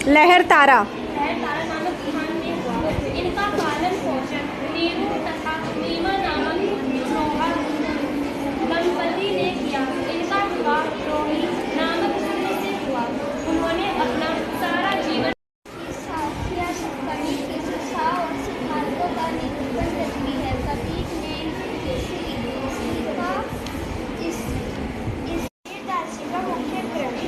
लहर तारा। नामक स्थान में हुआ। इनका पालन पोषण नीरू तथा नीमा नामक दंपति ने किया। इनका विवाह रोही नामक स्त्री से हुआ। उन्होंने अपना सारा जीवन साथिया कवि की शिक्षा और सिद्धांतों का निरूपण करती है। कबीर ने दासी का मुख्य ग्रंथ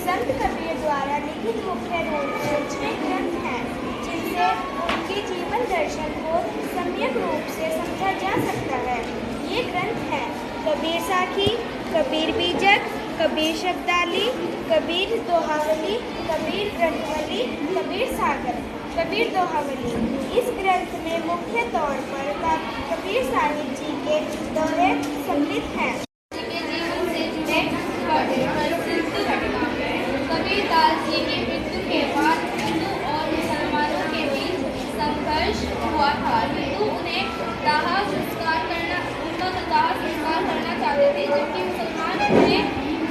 संत कबीर द्वारा लिखित मुख्य रूप से 6 ग्रंथ हैं, जिनसे उनके जीवन दर्शन को सम्यक रूप से समझा जा सकता है। ये ग्रंथ हैं कबीर साखी, कबीर बीजक, कबीर शब्दाली, कबीर दोहावली, कबीर ग्रंथवली, कबीर सागर। कबीर दोहावली। इस ग्रंथ में मुख्य तौर पर कबीर साहिब जी के दोहे सम्मिलित हैं। कबीरदास जी की मृत्यु के बाद हिंदू और मुसलमानों के बीच संघर्ष हुआ था। हिंदू उनका दाह संस्कार करना चाहते थे, जबकि मुसलमान उन्हें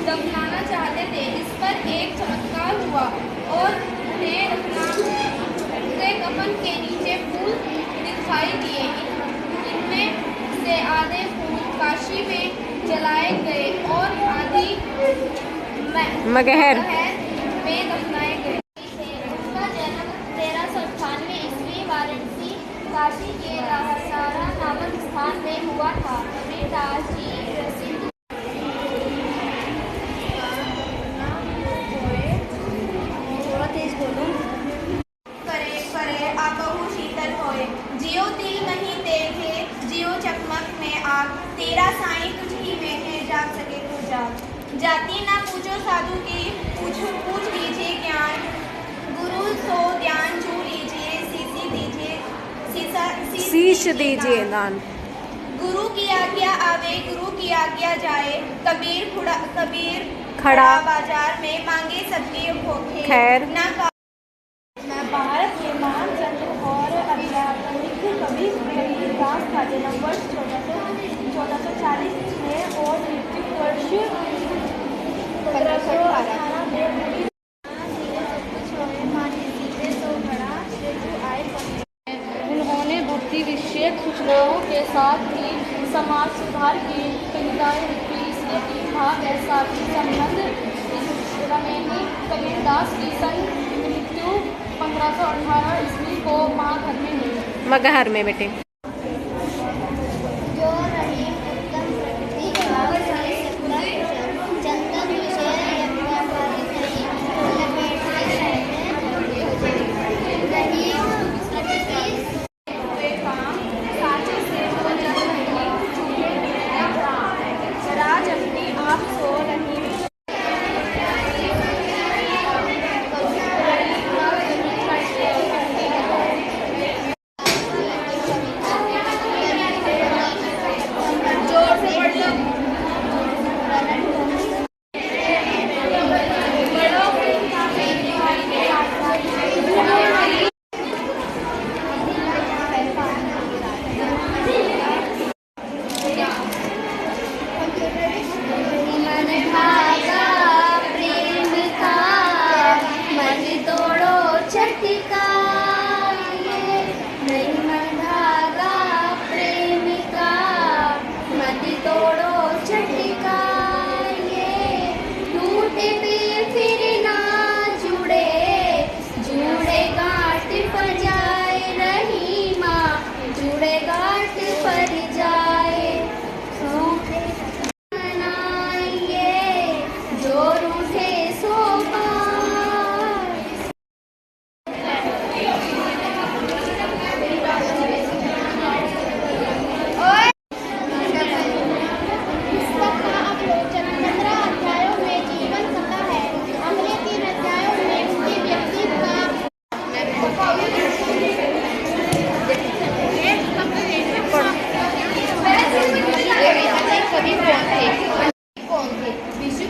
दफनाना चाहते थे। इस पर एक चमत्कार हुआ और उन्हें कफन के नीचे फूल दिखाई दिए। इनमें से आधे फूल काशी में जलाए गए और आधी मगहर में दफनाए गए। उसका जन्म 1398 ईस्वी वाराणसी काशी के लाहौसारा नामक स्थान में हुआ था। कबीरदास जी प्रसिद्ध करे करे आकहु शीतल होए, जियो तिल नहीं देखे, जियो चकमक में आग, तेरा साईं तुझ ही में है, जाग सके तो जाग। जाति ना पूछो साधु की, पूछ लीजिए ज्ञान, गुरु सो ध्यान छू लीजिए, शीश दीजिए दान। गुरु की आज्ञा आवे, गुरु की आज्ञा जाए, कबीर खड़ा बाजार में मांगे सबकी भोखे खैर ना। भारत के महान संत और अध्यात्मिक कवि कबीरदास का जन्म वर्ष 1440 में और मृत्यु वर्ष 1518 में। उन्होंने भक्ति विषयक सूचनाओं के साथ ही समाज सुधार की कविताएं लिखी। इसके तीन भाग ऐसा भी संबंध रमेनी कबीरदास की सन मृत्यु 1518 ईस्वी को महाघर में हुई। मगहर में बेटे। जो रहीम उत्तम प्रकृति का चंदन विषय व्यापारी नहीं लपेटने हुए काम साचे से हो जग रही, चूल्हे में राज अपने आप सो रही।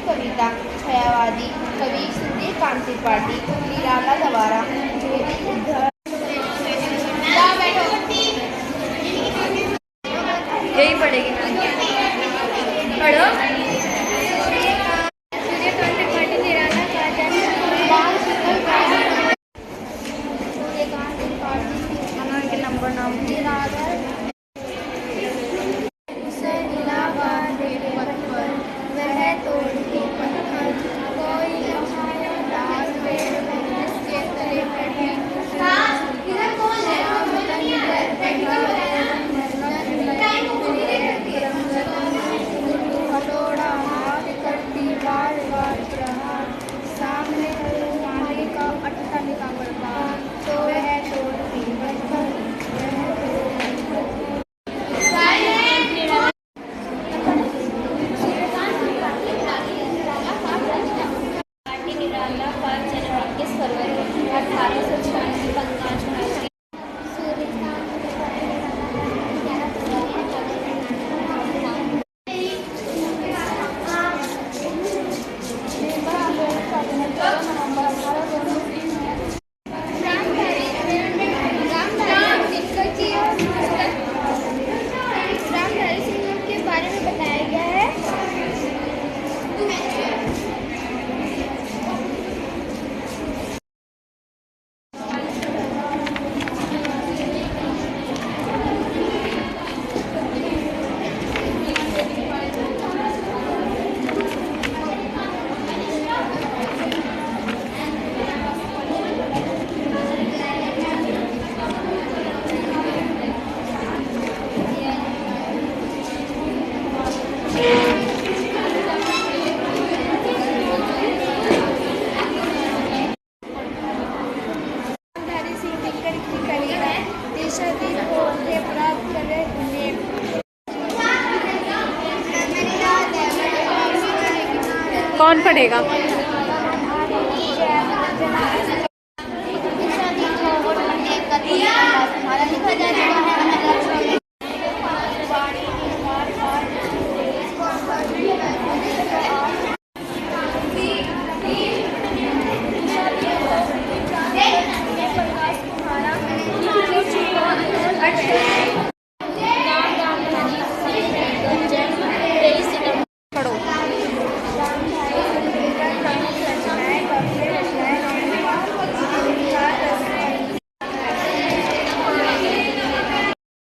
कविता छायावादी कवि सूर्यकांत त्रिपाठी, निराला दवारा, यही पड़ेगी पढ़ो। न्यायालय पर जन 21 फरवरी 1856 को प्रकाश बनाई। रामधारी सिंह के बारे में बताया गया है। रामधारी सिंह दिनकर की कविता देशाधीश होके प्राप्त करे उन्हें। कौन पढ़ेगा?